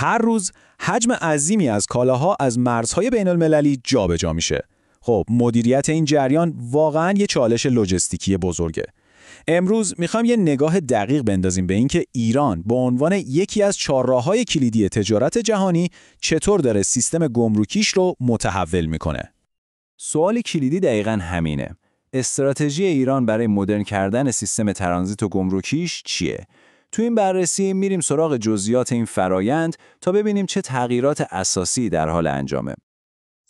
هر روز حجم عظیمی از کالاها از مرزهای بین‌المللی جابجا میشه. خب مدیریت این جریان واقعاً یه چالش لوجستیکی بزرگه. امروز میخوام یه نگاه دقیق بندازیم به اینکه ایران به عنوان یکی از چهارراه‌های کلیدی تجارت جهانی چطور داره سیستم گمرکیش رو متحول میکنه. سوال کلیدی دقیقاً همینه. استراتژی ایران برای مدرن کردن سیستم ترانزیت و گمرکیش چیه؟ تو این بررسی میریم سراغ جزئیات این فرایند تا ببینیم چه تغییرات اساسی در حال انجامه.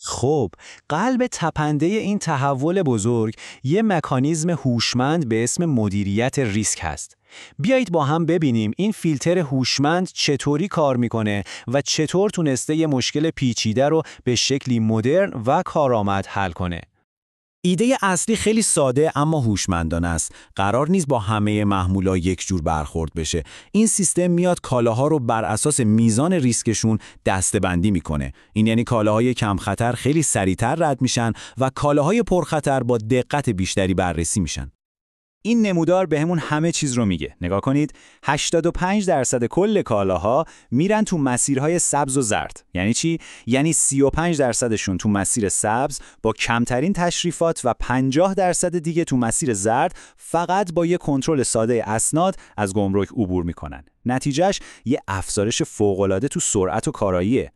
خب، قلب تپنده این تحول بزرگ یه مکانیزم هوشمند به اسم مدیریت ریسک هست. بیایید با هم ببینیم این فیلتر هوشمند چطوری کار میکنه و چطور تونسته یه مشکل پیچیده رو به شکلی مدرن و کارآمد حل کنه. ایده اصلی خیلی ساده اما هوشمندانه است. قرار نیست با همه محمولا یک جور برخورد بشه. این سیستم میاد کالاها رو بر اساس میزان ریسکشون دسته‌بندی میکنه. این یعنی کالاهای کم خطر خیلی سریعتر رد میشن و کالاهای پرخطر با دقت بیشتری بررسی میشن. این نمودار بهمون همه چیز رو میگه. نگاه کنید، 85% کل کالاها میرن تو مسیرهای سبز و زرد. یعنی چی؟ یعنی 35%شون تو مسیر سبز با کمترین تشریفات و 50% دیگه تو مسیر زرد فقط با یه کنترل ساده اسناد از گمرک عبور میکنن. نتیجهش یه افزایش فوق‌العاده تو سرعت و کاراییه.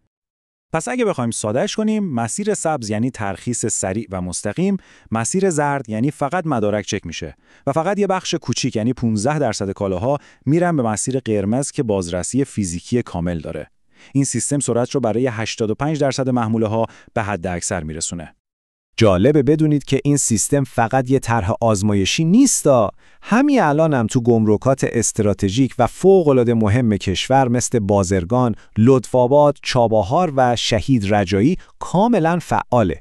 پس اگه بخوایم سادهش کنیم، مسیر سبز یعنی ترخیص سریع و مستقیم، مسیر زرد یعنی فقط مدارک چک میشه و فقط یه بخش کوچیک یعنی 15% کالاها میرن به مسیر قرمز که بازرسی فیزیکی کامل داره. این سیستم سرعت رو برای 85% محموله ها به حد اکثر میرسونه. جالبه بدونید که این سیستم فقط یه طرح آزمایشی نیستا. همین الانم تو گمرکات استراتژیک و فوق‌العاده مهم کشور مثل بازرگان، لطف‌آباد، چابهار و شهید رجایی کاملا فعاله.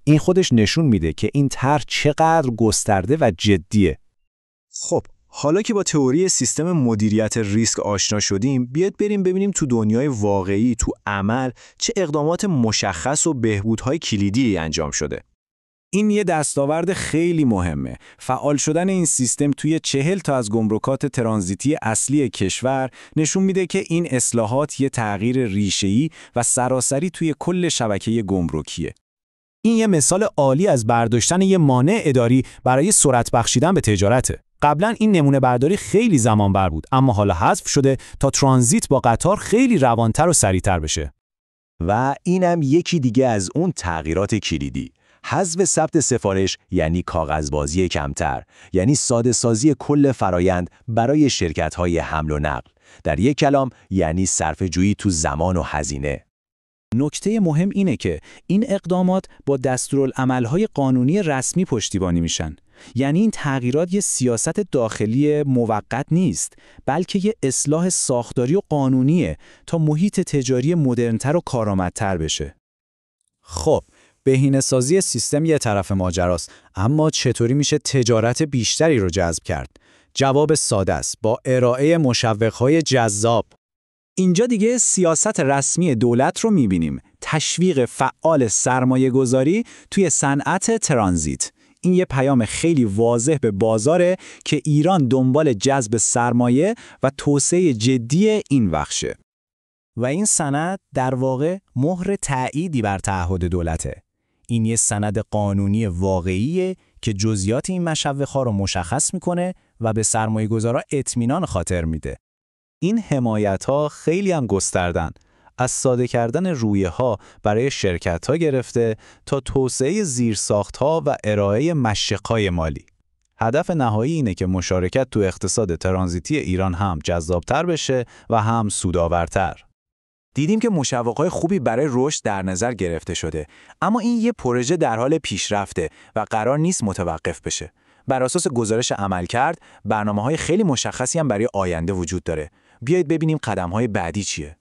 این خودش نشون میده که این طرح چقدر گسترده و جدیه. خب، حالا که با تئوری سیستم مدیریت ریسک آشنا شدیم، بیاد بریم ببینیم تو دنیای واقعی، تو عمل، چه اقدامات مشخص و بهبودهای کلیدی انجام شده. این یه دستاورد خیلی مهمه. فعال شدن این سیستم توی 40 تا از گمرکات ترانزیتی اصلی کشور نشون میده که این اصلاحات یه تغییر ریشه‌ای و سراسری توی کل شبکه گمرکیه. این یه مثال عالی از برداشتن یه مانع اداری برای سرعت بخشیدن به تجارته. قبلا این نمونه برداری خیلی زمان بر بود، اما حالا حذف شده تا ترانزیت با قطار خیلی روانتر و سریعتر بشه. و اینم یکی دیگه از اون تغییرات کلیدی. حذف ثبت سفارش یعنی کاغذبازی کمتر، یعنی ساده سازی کل فرایند برای شرکت‌های حمل و نقل. در یک کلام یعنی صرفه‌جویی تو زمان و هزینه. نکته مهم اینه که این اقدامات با دستورالعمل‌های قانونی رسمی پشتیبانی میشن. یعنی این تغییرات یه سیاست داخلی موقت نیست، بلکه یه اصلاح ساختاری و قانونیه تا محیط تجاری مدرن‌تر و کارآمدتر بشه. خب، بهینه‌سازی سیستم یه طرف ماجراست، اما چطوری میشه تجارت بیشتری رو جذب کرد؟ جواب ساده است، با ارائه مشوق‌های جذاب. اینجا دیگه سیاست رسمی دولت رو میبینیم، تشویق فعال سرمایه‌گذاری توی صنعت ترانزیت. این یه پیام خیلی واضح به بازاره که ایران دنبال جذب سرمایه و توسعه جدی این بخشه. و این سند در واقع مهر تأییدی بر تعهد دولته. این یه سند قانونی واقعیه که جزئیات این مشوق‌ها رو مشخص میکنه و به سرمایه‌گذارا اطمینان خاطر میده. این حمایت‌ها خیلی هم گستردن، از ساده کردن رویه‌ها برای شرکت‌ها گرفته تا توسعه زیرساخت‌ها و ارائه مشرق‌های مالی. هدف نهایی اینه که مشارکت تو اقتصاد ترانزیتی ایران هم جذاب‌تر بشه و هم سودآورتر. دیدیم که مشوق‌های خوبی برای رشد در نظر گرفته شده، اما این یه پروژه در حال پیشرفته و قرار نیست متوقف بشه. بر اساس گزارش عملکرد، برنامه‌های خیلی مشخصی هم برای آینده وجود داره. بیایید ببینیم قدم‌های بعدی چیه.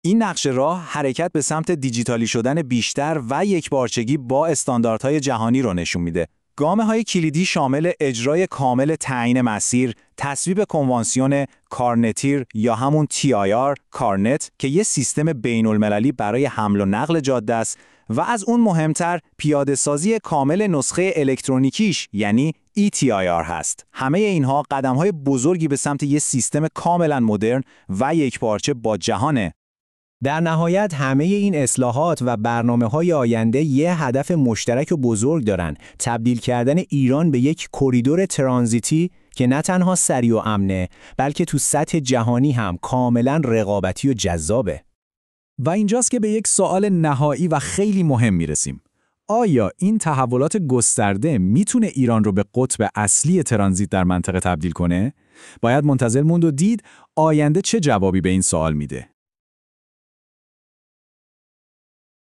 این نقشه راه حرکت به سمت دیجیتالی شدن بیشتر و یکپارچگی با استانداردهای جهانی رو نشون میده. گامه‌های کلیدی شامل اجرای کامل تعیین مسیر، تصویب کنوانسیون کارنتیر یا همون TIR کارنت که یه سیستم بین‌المللی برای حمل و نقل جاده است و از اون مهمتر پیاده‌سازی کامل نسخه الکترونیکیش یعنی ETIR هست. همه اینها قدم‌های بزرگی به سمت یه سیستم کاملا مدرن و یکپارچه با جهانه. در نهایت همه این اصلاحات و برنامه‌های آینده یه هدف مشترک و بزرگ دارن: تبدیل کردن ایران به یک کریدور ترانزیتی که نه تنها سریع و امنه، بلکه تو سطح جهانی هم کاملاً رقابتی و جذابه. و اینجاست که به یک سوال نهایی و خیلی مهم میرسیم. آیا این تحولات گسترده میتونه ایران رو به قطب اصلی ترانزیت در منطقه تبدیل کنه؟ باید منتظر موند و دید آینده چه جوابی به این سوال میده.